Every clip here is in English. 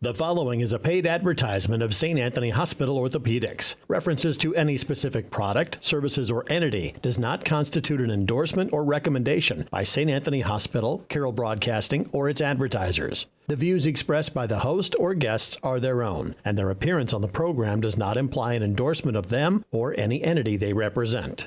The following is a paid advertisement of St. Anthony Hospital Orthopedics. References to any specific product, services, or entity does not constitute an endorsement or recommendation by St. Anthony Hospital, Carroll Broadcasting, or its advertisers. The views expressed by the host or guests are their own, and their appearance on the program does not imply an endorsement of them or any entity they represent.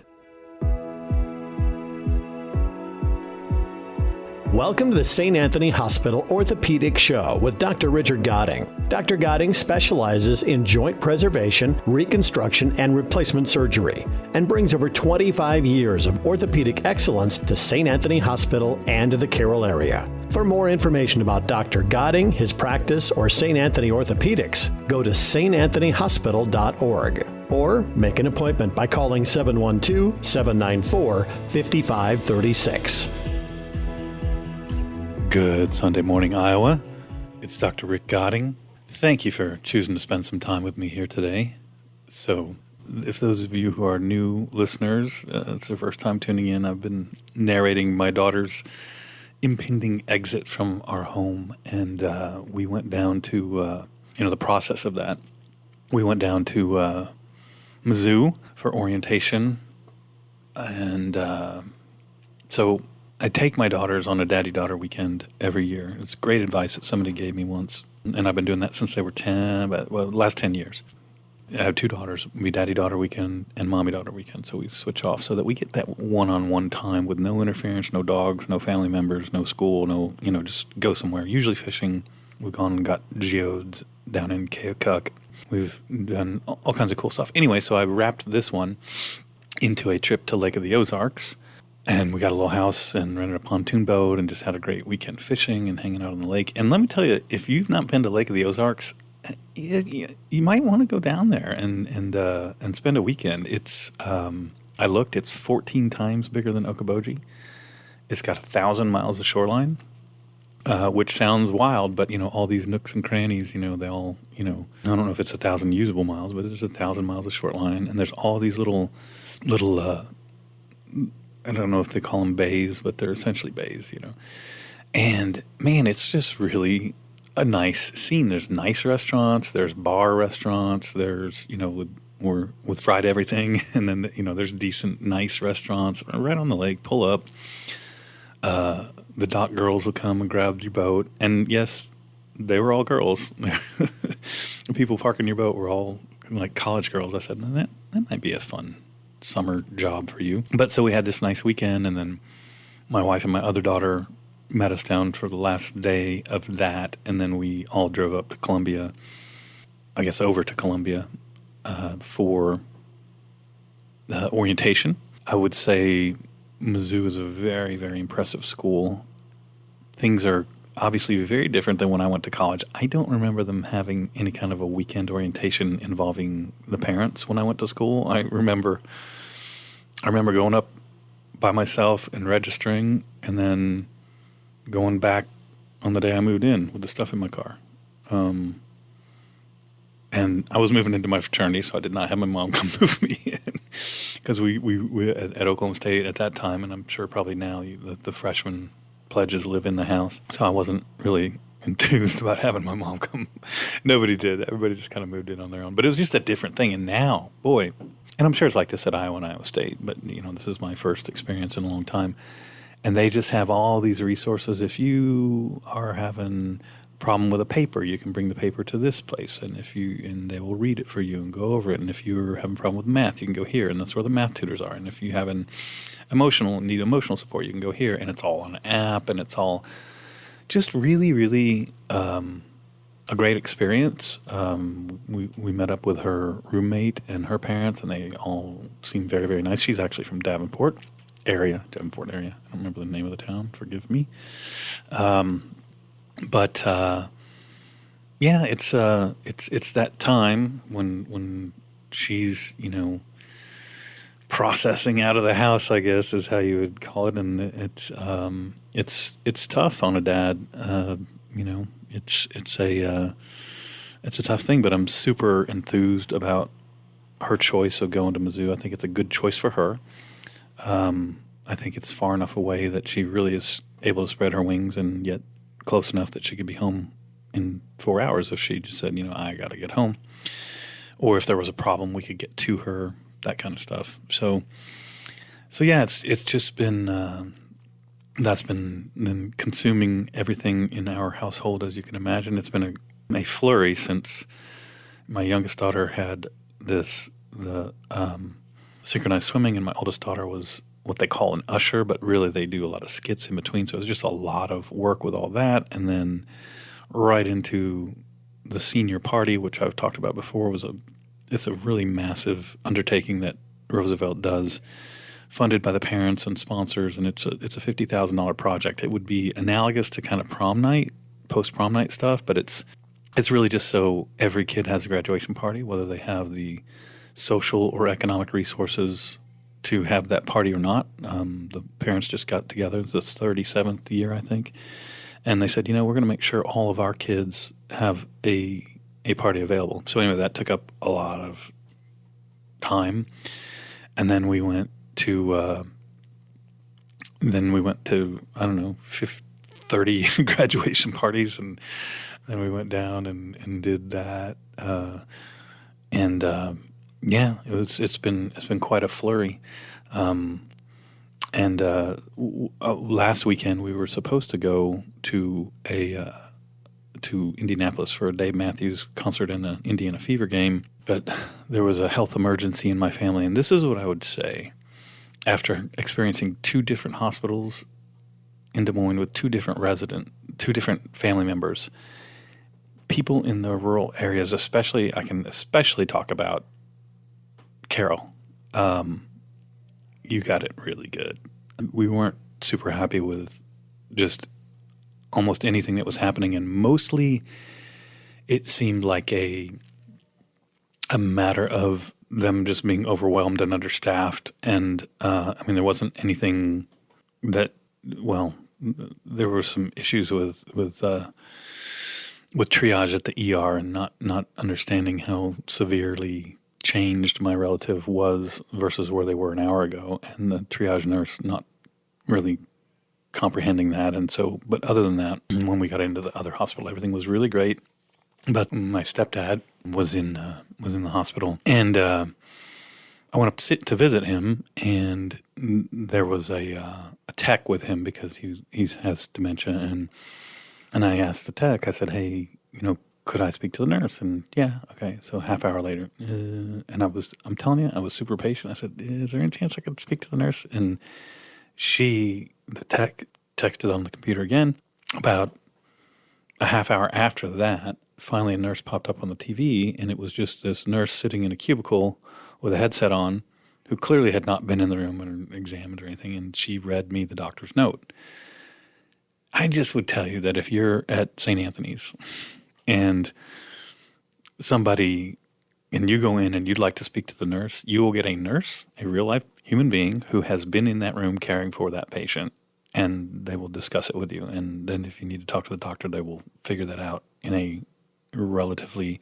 Welcome to the St. Anthony Hospital Orthopedic Show with Dr. Richard Godding. Dr. Godding specializes in joint preservation, reconstruction, and replacement surgery, and brings over 25 years of orthopedic excellence to St. Anthony Hospital and to the Carroll area. For more information about Dr. Godding, his practice, or St. Anthony Orthopedics, go to santanthonyhospital.org or make an appointment by calling 712-794-5536. Good Sunday morning, Iowa. It's Dr. Rick Godding. Thank you for choosing to spend some time with me here today. So, if those of you who are new listeners, it's their first time tuning in, I've been narrating my daughter's impending exit from our home, and we went down to, the process of that. We went down to Mizzou for orientation, and so I take my daughters on a daddy-daughter weekend every year. It's great advice that somebody gave me once, and I've been doing that since they were 10, last 10 years. I have two daughters. We daddy-daughter weekend and mommy-daughter weekend, so we switch off so that we get that one-on-one time with no interference, no dogs, no family members, no school, just go somewhere. Usually fishing. We've gone and got geodes down in Keokuk. We've done all kinds of cool stuff. Anyway, so I wrapped this one into a trip to Lake of the Ozarks. And we got a little house and rented a pontoon boat and just had a great weekend fishing and hanging out on the lake. And let me tell you, if you've not been to Lake of the Ozarks, you might want to go down there and spend a weekend. It's I looked; it's 14 times bigger than Okoboji. It's got 1,000 miles of shoreline, which sounds wild, but all these nooks and crannies, they all, I don't know if it's 1,000 usable miles, but there's 1,000 miles of shoreline, and there's all these little. I don't know if they call them bays, but they're essentially bays, And, man, it's just really a nice scene. There's nice restaurants. There's bar restaurants. There's, with fried everything. And then, there's decent, nice restaurants right on the lake. Pull up. The dock girls will come and grab your boat. And, yes, they were all girls. The people parking your boat were all, like, college girls. I said, that might be a fun summer job for you. But so we had this nice weekend, and then my wife and my other daughter met us down for the last day of that, and then we all drove up to Columbia, over to Columbia for orientation. I would say Mizzou is a very, very impressive school. Things are obviously very different than when I went to college. I don't remember them having any kind of a weekend orientation involving the parents when I went to school. I remember going up by myself and registering, and then going back on the day I moved in with the stuff in my car. And I was moving into my fraternity, so I did not have my mom come move me in. Because we at Oklahoma State at that time, and I'm sure probably now, the freshman pledges live in the house. So I wasn't really enthused about having my mom come. Nobody did. Everybody just kind of moved in on their own. But it was just a different thing. And now, boy, and I'm sure it's like this at Iowa and Iowa State, but, this is my first experience in a long time. And they just have all these resources. If you are having a problem with a paper, you can bring the paper to this place, and they will read it for you and go over it. And if you're having a problem with math, you can go here, and that's where the math tutors are. And if you need emotional support, you can go here, and it's all on an app, and it's all just really, really a great experience. We met up with her roommate and her parents, and they all seem very, very nice. She's actually from Davenport area. I don't remember the name of the town. Forgive me. But it's that time when she's processing out of the house, I guess is how you would call it, and it's tough on a dad. It's a tough thing, but I'm super enthused about her choice of going to Mizzou. I think it's a good choice for her. I think it's far enough away that she really is able to spread her wings, and yet close enough that she could be home in 4 hours if she just said, I got to get home. Or if there was a problem, we could get to her, that kind of stuff. So yeah, it's just been that's been consuming everything in our household, as you can imagine. It's been a flurry since my youngest daughter had the synchronized swimming, and my oldest daughter was what they call an usher, but really they do a lot of skits in between. So it was just a lot of work with all that, and then right into the senior party, which I've talked about before, it's a really massive undertaking that Roosevelt does, funded by the parents and sponsors, and it's a $50,000 project. It would be analogous to kind of prom night, post-prom night stuff, but it's really just so every kid has a graduation party, whether they have the social or economic resources to have that party or not. The parents just got together. It's the 37th year, I think. And they said, we're going to make sure all of our kids have a party available. So anyway, that took up a lot of time. And then we went to, I don't know, 30 graduation parties. And then we went down and did that. Yeah, it's been quite a flurry. Last weekend we were supposed to go to to Indianapolis for a Dave Matthews concert and an Indiana Fever game, but there was a health emergency in my family, and this is what I would say. After experiencing 2 different hospitals in Des Moines with 2 different family members, people in the rural areas, I can especially talk about Carroll. You got it really good. We weren't super happy with just almost anything that was happening, and mostly it seemed like a matter of them just being overwhelmed and understaffed. And there wasn't anything that, there were some issues with triage at the ER and not understanding how severely changed my relative was versus where they were an hour ago, and the triage nurse not really comprehending that. And so, but other than that, when we got into the other hospital, everything was really great. But my stepdad was in the hospital, and I went up to visit him, and there was a tech with him because he has dementia, and I asked the tech, I said, hey, could I speak to the nurse? And yeah, okay. So half hour later, and I'm telling you, I was super patient. I said, is there any chance I could speak to the nurse? And the tech texted on the computer again. About a half hour after that, finally a nurse popped up on the TV, and it was just this nurse sitting in a cubicle with a headset on who clearly had not been in the room and examined or anything, and she read me the doctor's note. I just would tell you that if you're at St. Anthony's and you go in and you'd like to speak to the nurse, you will get a nurse, a real-life human being who has been in that room caring for that patient, and they will discuss it with you. And then if you need to talk to the doctor, they will figure that out in a relatively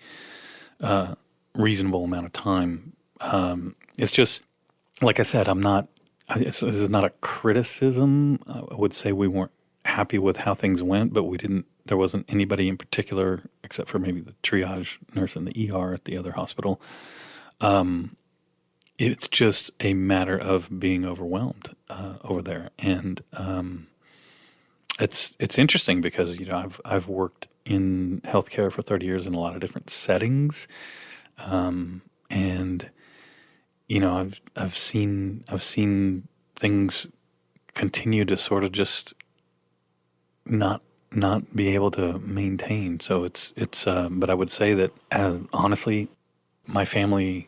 reasonable amount of time. It's just, like I said, this is not a criticism. I would say we weren't happy with how things went, but there wasn't anybody in particular, except for maybe the triage nurse in the ER at the other hospital. It's just a matter of being overwhelmed over there. And it's interesting because, I've worked in healthcare for 30 years in a lot of different settings. And I've seen things continue to sort of just not be able to maintain. So it's but I would say that honestly, my family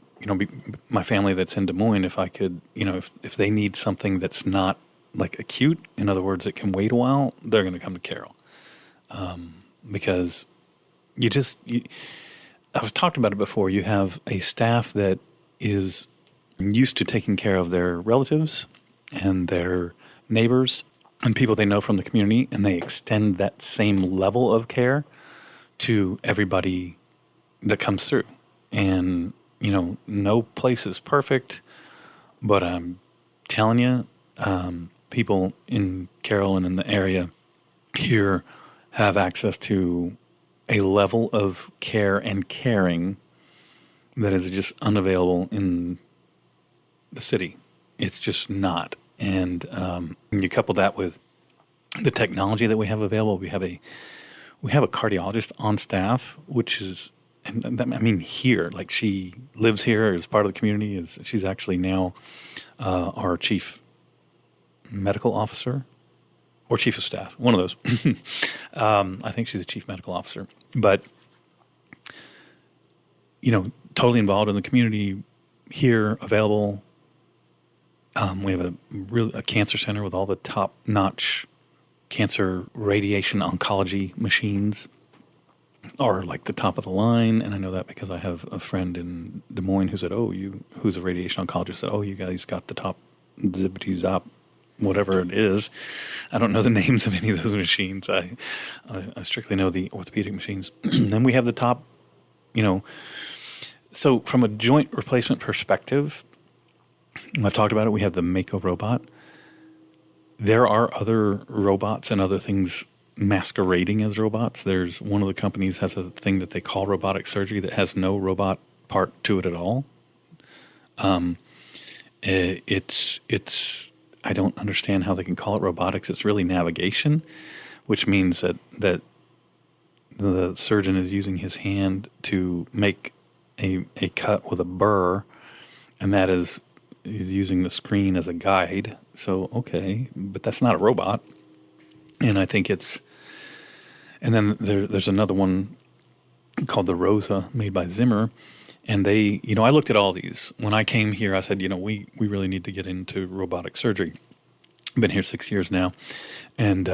that's in Des Moines, if I could, if they need something that's not like acute, in other words, it can wait a while, they're going to come to Carroll. Because I've talked about it before, you have a staff that is used to taking care of their relatives and their neighbors and people they know from the community, and they extend that same level of care to everybody that comes through. And, no place is perfect, but I'm telling you, people in Carroll and in the area here have access to a level of care and caring that is just unavailable in the city. It's just not. And you couple that with the technology that we have available. We have a cardiologist on staff, which is, and I mean here, like she lives here as part of the community. She's actually now our chief medical officer or chief of staff, one of those. I think she's the chief medical officer, but totally involved in the community here, available. We have a cancer center with all the top-notch cancer radiation oncology machines are like the top of the line. And I know that because I have a friend in Des Moines who said, who's a radiation oncologist, said, you guys got the top zippity zop, whatever it is. I don't know the names of any of those machines. I strictly know the orthopedic machines. Then we have the top, so from a joint replacement perspective, I've talked about it. We have the Mako robot. There are other robots and other things masquerading as robots. There's one of the companies has a thing that they call robotic surgery that has no robot part to it at all. It's I don't understand how they can call it robotics. It's really navigation, which means that the surgeon is using his hand to make a cut with a burr, and that is he's using the screen as a guide. So, okay, but that's not a robot. And I think and then there's another one called the Rosa made by Zimmer. And they, I looked at all these. When I came here, I said, we really need to get into robotic surgery. I've been here 6 years now. And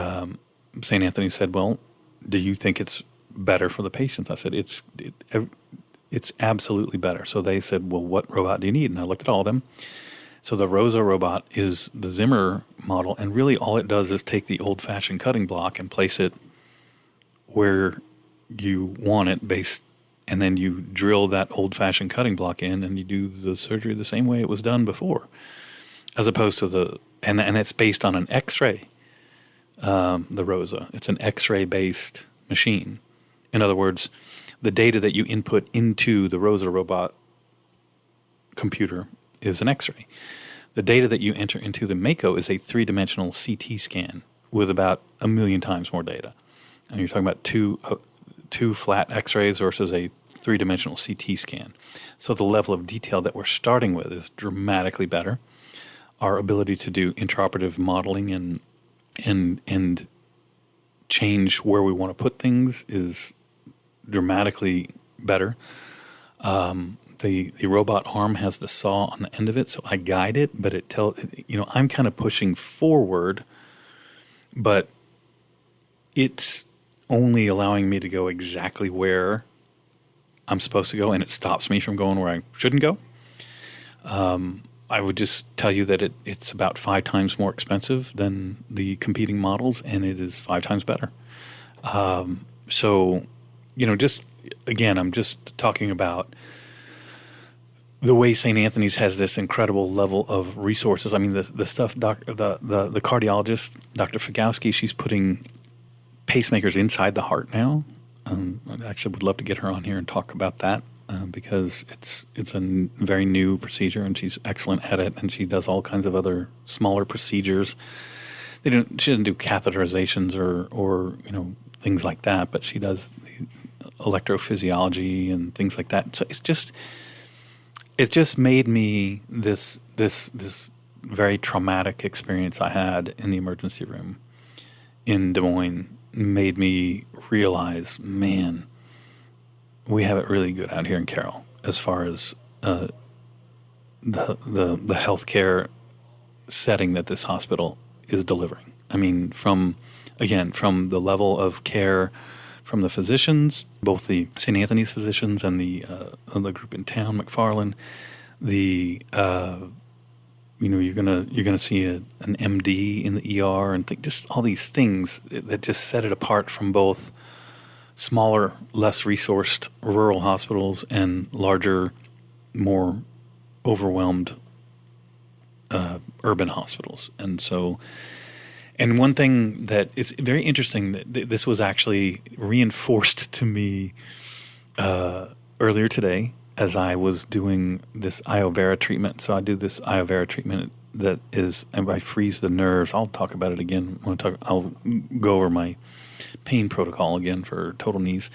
St. Anthony said, well, do you think it's better for the patients? I said, it's absolutely better. So they said, well, what robot do you need? And I looked at all of them. So the Rosa robot is the Zimmer model, and really all it does is take the old-fashioned cutting block and place it where you want it and then you drill that old-fashioned cutting block in, and you do the surgery the same way it was done before, as opposed to and it's based on an X-ray, the Rosa. It's an X-ray-based machine. In other words, the data that you input into the Rosa robot computer is an X-ray. The data that you enter into the Mako is a three-dimensional CT scan with about 1 million times more data. And you're talking about two flat X-rays versus a three-dimensional CT scan. So the level of detail that we're starting with is dramatically better. Our ability to do intraoperative modeling and change where we want to put things is dramatically better. The robot arm has the saw on the end of it, so I guide it, but I'm kind of pushing forward, but it's only allowing me to go exactly where I'm supposed to go, and it stops me from going where I shouldn't go. I would just tell you that it's about 5 times more expensive than the competing models, and it is 5 times better. So, just again, I'm just talking about the way St. Anthony's has this incredible level of resources. I mean, the stuff, the cardiologist, Dr. Figowski, she's putting pacemakers inside the heart now. I actually would love to get her on here and talk about that because it's a very new procedure, and she's excellent at it, and she does all kinds of other smaller procedures. She doesn't do catheterizations or things like that, but she does electrophysiology and things like that. So it's just made me this very traumatic experience I had in the emergency room in Des Moines made me realize, man, we have it really good out here in Carroll as far as the healthcare setting that this hospital is delivering. I mean, from the level of care from the physicians, both the St. Anthony's physicians and the group in town, McFarland, you're gonna see an MD in the ER and just all these things that just set it apart from both smaller, less resourced rural hospitals and larger, more overwhelmed urban hospitals. And And one thing that it's very interesting that this was actually reinforced to me earlier today as I was doing this iovera treatment. So I do this iovera treatment that is, and I freeze the nerves. I'll talk about it again. I'll go over my pain protocol again for total knees.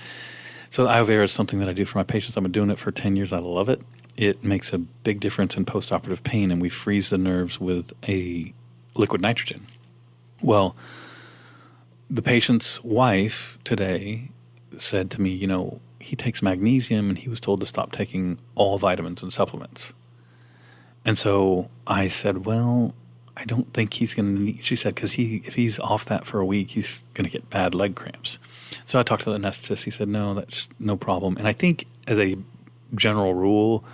So iovera is something that I do for my patients. I've been doing it for 10 years. I love it. It makes a big difference in postoperative pain, and we freeze the nerves with a liquid nitrogen. Well, the patient's wife today said to me, he takes magnesium and he was told to stop taking all vitamins and supplements. And so I said, well, I don't think he's going to need, she said, because if he's off that for a week, he's going to get bad leg cramps. So I talked to the anesthetist. He said, no, that's no problem. And I think as a general rule,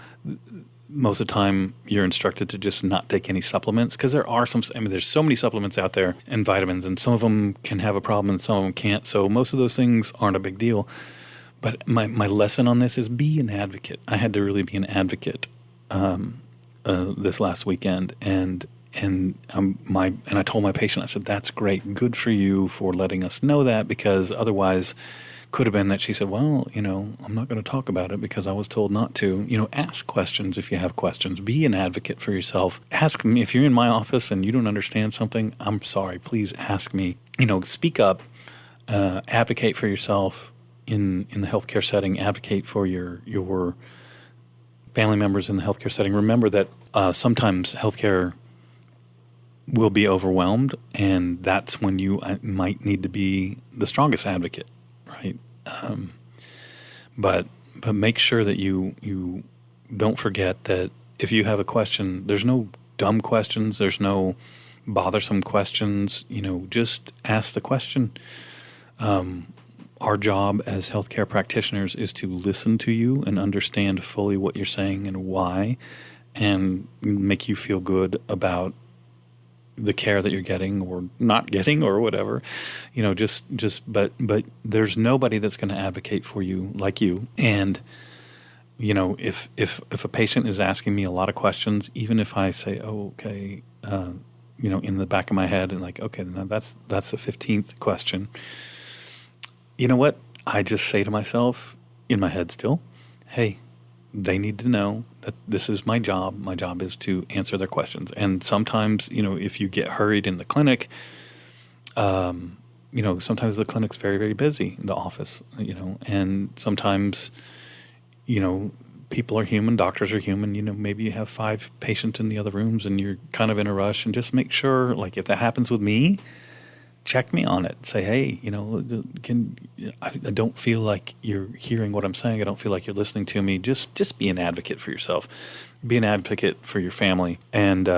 most of the time you're instructed to just not take any supplements because there's so many supplements out there and vitamins, and some of them can have a problem and some of them can't. So most of those things aren't a big deal. But my lesson on this is be an advocate. I had to really be an advocate this last weekend, and I told my patient, I said, that's great, good for you for letting us know that, because otherwise could have been that she said, well, I'm not going to talk about it because I was told not to. Ask questions if you have questions. Be an advocate for yourself. Ask me if you're in my office and you don't understand something. I'm sorry. Please ask me. Speak up. Advocate for yourself in the healthcare setting. Advocate for your family members in the healthcare setting. Remember that sometimes healthcare will be overwhelmed, and that's when you might need to be the strongest advocate. Right, but make sure that you don't forget that if you have a question, there's no dumb questions, there's no bothersome questions. Just ask the question. Our job as healthcare practitioners is to listen to you and understand fully what you're saying and why, and make you feel good about the care that you're getting or not getting or whatever, but there's nobody that's going to advocate for you like you. And, if a patient is asking me a lot of questions, even if I say, oh, okay, in the back of my head and like, okay, now that's the 15th question. You know what? I just say to myself in my head still, hey, they need to know that this is my job. My job is to answer their questions. And sometimes, if you get hurried in the clinic, sometimes the clinic's very, very busy, the office, and sometimes, people are human, doctors are human, maybe you have 5 patients in the other rooms and you're kind of in a rush, and just make sure, like if that happens with me, check me on it. Say, hey, I don't feel like you're hearing what I'm saying. I don't feel like you're listening to me. Just be an advocate for yourself. Be an advocate for your family. And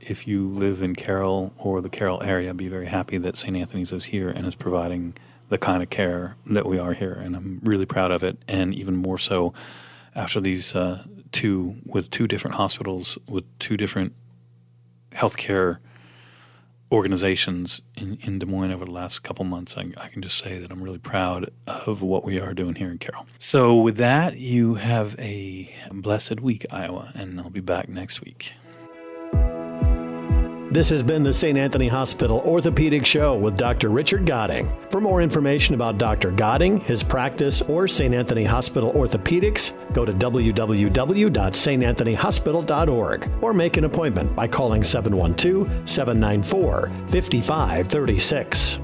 if you live in Carroll or the Carroll area, be very happy that St. Anthony's is here and is providing the kind of care that we are here. And I'm really proud of it. And even more so after these two different hospitals with 2 different healthcare organizations in Des Moines over the last couple months, I can just say that I'm really proud of what we are doing here in Carroll. So with that, you have a blessed week, Iowa, and I'll be back next week. This has been the St. Anthony Hospital Orthopedic Show with Dr. Richard Goding. For more information about Dr. Goding, his practice, or St. Anthony Hospital Orthopedics, go to www.santanthonyhospital.org or make an appointment by calling 712-794-5536.